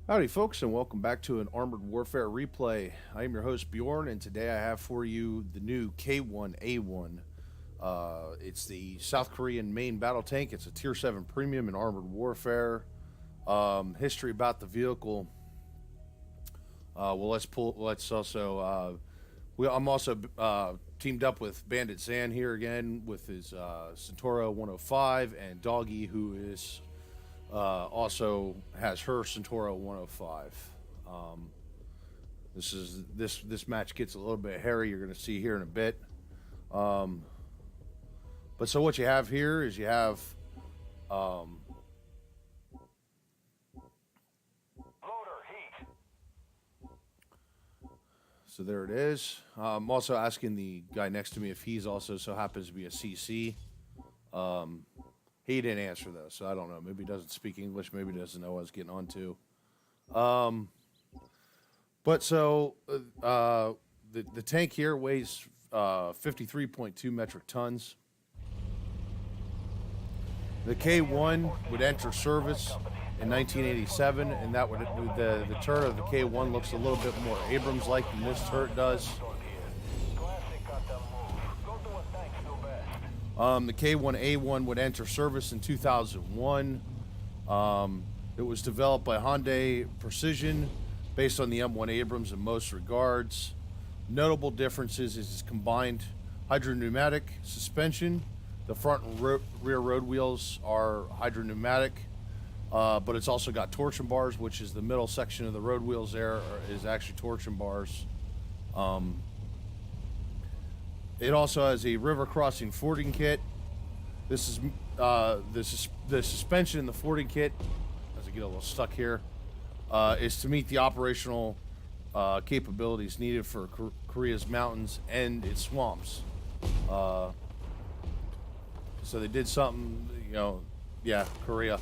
Howdy, folks, and welcome back to an Armored Warfare replay. I am your host, Bjorn, and today I have for you the new K1A1. It's the South Korean main battle tank. It's a Tier 7 premium in Armored Warfare. History about the vehicle. I'm also teamed up with Bandit Zan here again with his Centauro 105 and Doggy, who is also has her Centauro 105. This match gets a little bit hairy. You're going to see here in a bit. But so what you have here is you have Loader heat. So there it is. I'm also asking the guy next to me if he's also so happens to be a CC. He didn't answer though, so I don't know. Maybe he doesn't speak English. Maybe he doesn't know what I was getting onto. But so the tank here weighs 53.2 metric tons. The K1 would enter service in 1987, and that would the turret of the K1 looks a little bit more Abrams-like than this turret does. The K1A1 would enter service in 2001. It was developed by Hyundai Precision based on the M1 Abrams in most regards. Notable differences is its combined hydropneumatic suspension. The front and rear road wheels are hydropneumatic, but it's also got torsion bars, which is the middle section of the road wheels there is actually torsion bars. It also has a river crossing fording kit. This is the suspension in the fording kit, as I get a little stuck here, is to meet the operational capabilities needed for Korea's mountains and its swamps. So they did something, Korea.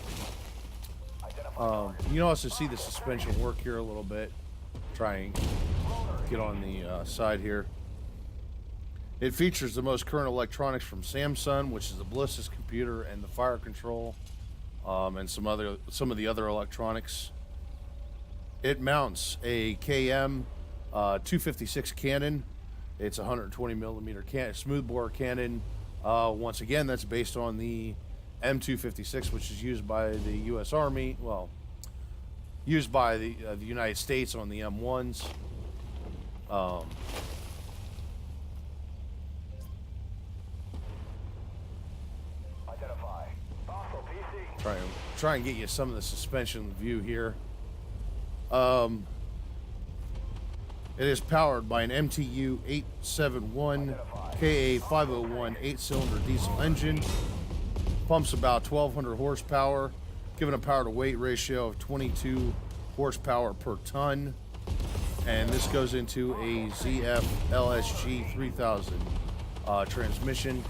You can also see the suspension work here a little bit. Try and get on the side here. It features the most current electronics from Samsung, which is the ballistics computer and the fire control, and some of the other electronics. It mounts a KM 256 cannon. It's a 120 millimeter smoothbore cannon. Once again, that's based on the M256, which is used by the U.S. Army. Well, used by the United States on the M1s. Identify. Hostile PC. Try and get you some of the suspension view here. It is powered by an MTU 871 KA501 8-cylinder diesel engine. Pumps about 1,200 horsepower, giving a power-to-weight ratio of 22 horsepower per ton. And this goes into a ZF LSG 3000 transmission.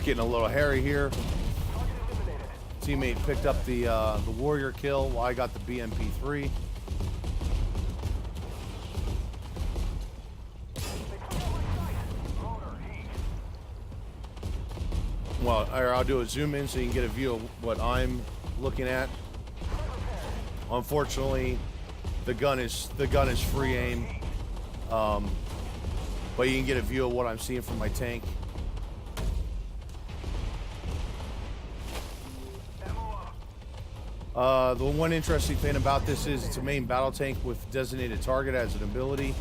Getting a little hairy here. Teammate picked up the warrior kill while I got the BMP3. Well, I'll do a zoom in so you can get a view of what I'm looking at. Unfortunately, the gun is free aim, but you can get a view of what I'm seeing from my tank. The one interesting thing about this is it's a main battle tank with designated target as an ability.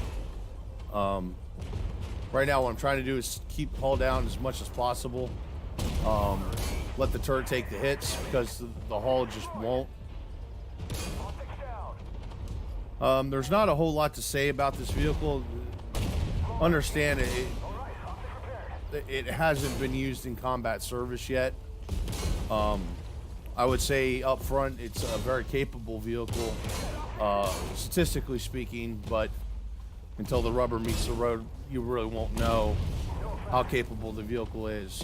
Right now what I'm trying to do is keep hull down as much as possible. Let the turret take the hits because the hull just won't. There's not a whole lot to say about this vehicle. Understand it hasn't been used in combat service yet. I would say up front it's a very capable vehicle, statistically speaking, but until the rubber meets the road, you really won't know how capable the vehicle is.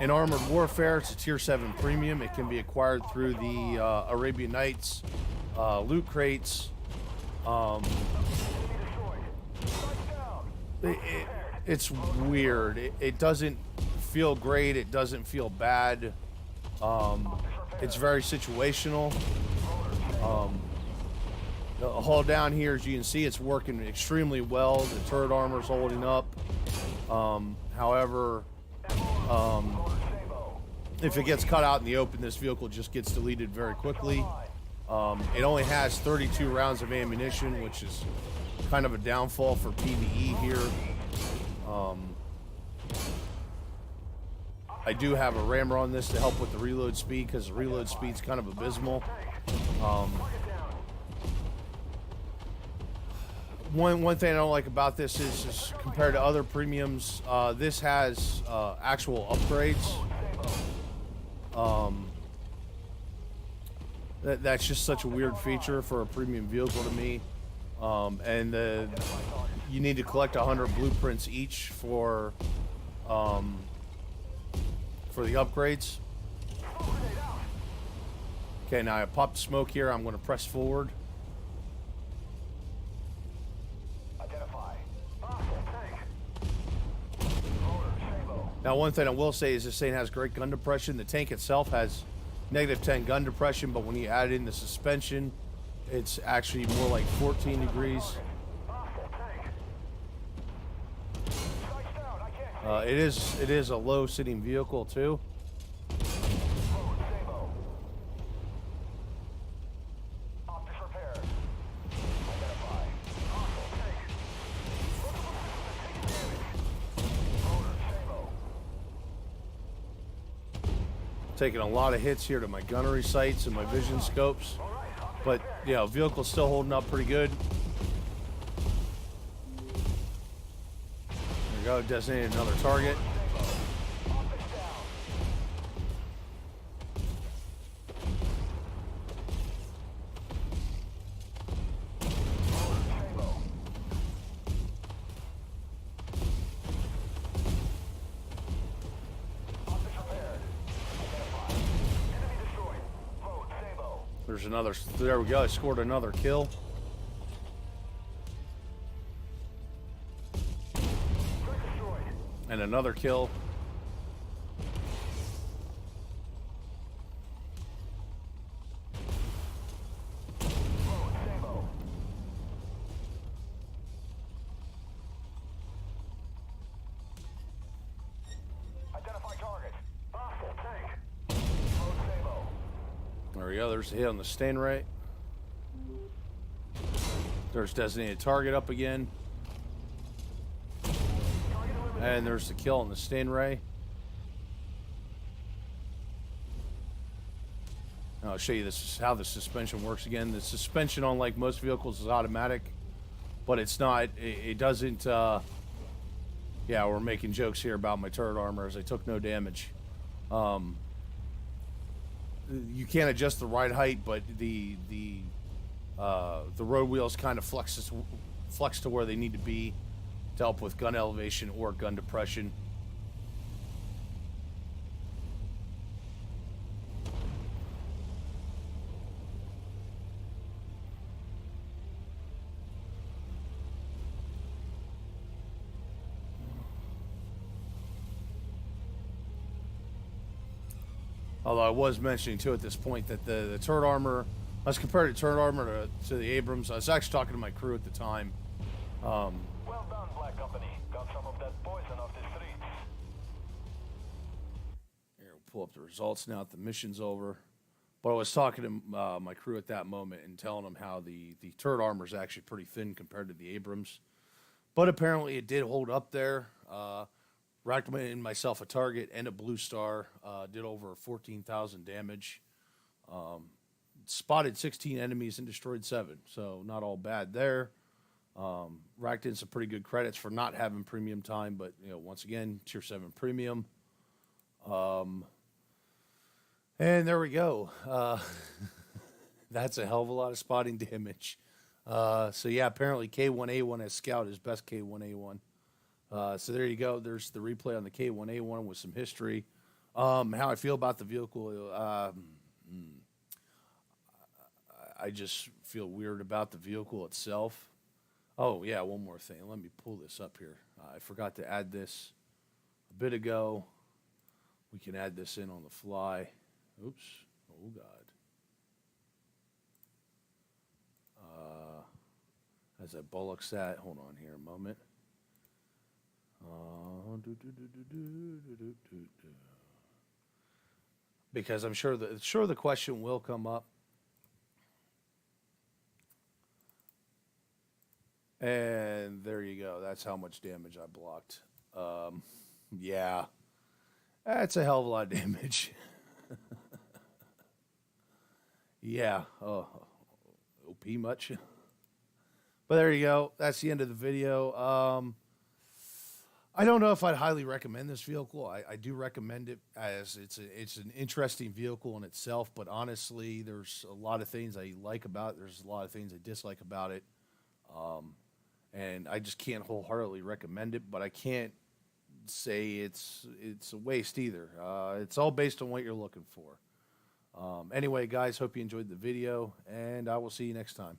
In Armored Warfare, it's a Tier 7 premium. It can be acquired through the Arabian Nights, loot crates. It's weird. It doesn't feel great. It doesn't feel bad. It's very situational. The hull down here, as you can see, it's working extremely well. The turret armor's holding up. However, if it gets cut out in the open, this vehicle just gets deleted very quickly. It only has 32 rounds of ammunition, which is kind of a downfall for PvE here. I do have a rammer on this to help with the reload speed, because the reload speed's kind of abysmal. One thing I don't like about this is compared to other premiums, this has actual upgrades. That's just such a weird feature for a premium vehicle to me. And you need to collect 100 blueprints each for the upgrades. Okay, now I popped smoke here. I'm going to press forward. Now, one thing I will say is this thing has great gun depression. The tank itself has -10 gun depression, but when you add in the suspension, it's actually more like 14 degrees. It is a low sitting vehicle too. Taking a lot of hits here to my gunnery sights and my vision scopes, but yeah, vehicle's still holding up pretty good. There we go, designated another target. There's another, there we go, I scored another kill. And another kill. There we go, there's a hit on the Stingray. There's designated target up again. And there's the kill on the Stingray. I'll show you this is how the suspension works again. The suspension on like most vehicles is automatic, but it's not, it doesn't, yeah, we're making jokes here about my turret armor as I took no damage. You can't adjust the ride height, but the road wheels kind of flex to where they need to be to help with gun elevation or gun depression. Although I was mentioning too at this point that the turret armor, let's compare the turret armor to the Abrams. I was actually talking to my crew at the time. Well done, Black Company. Got some of that poison off the streets. Here, we'll pull up the results now that the mission's over. But I was talking to my crew at that moment and telling them how the turret armor is actually pretty thin compared to the Abrams. But apparently it did hold up there. Recommended myself a target and a blue star. Did over 14,000 damage. Spotted 16 enemies and destroyed 7. So not all bad there. Racked in some pretty good credits for not having premium time, but you know, once again, tier 7 premium. And there we go. That's a hell of a lot of spotting damage. So yeah, apparently K1A1 has Scout his best K1A1. So there you go. There's the replay on the K1A1 with some history. How I feel about the vehicle. I just feel weird about the vehicle itself. Oh, yeah, one more thing. Let me pull this up here. I forgot to add this a bit ago. We can add this in on the fly. Oops. Oh, God. As I bullocks that, hold on here a moment. Because I'm sure the question will come up. And there you go. That's how much damage I blocked. Yeah, that's a hell of a lot of damage. Yeah. Oh, OP much. But there you go. That's the end of the video. I don't know if I'd highly recommend this vehicle. I do recommend it as it's an interesting vehicle in itself. But honestly, there's a lot of things I like about it. There's a lot of things I dislike about it. And I just can't wholeheartedly recommend it. But I can't say it's a waste either. It's all based on what you're looking for. Anyway, guys, hope you enjoyed the video, and I will see you next time.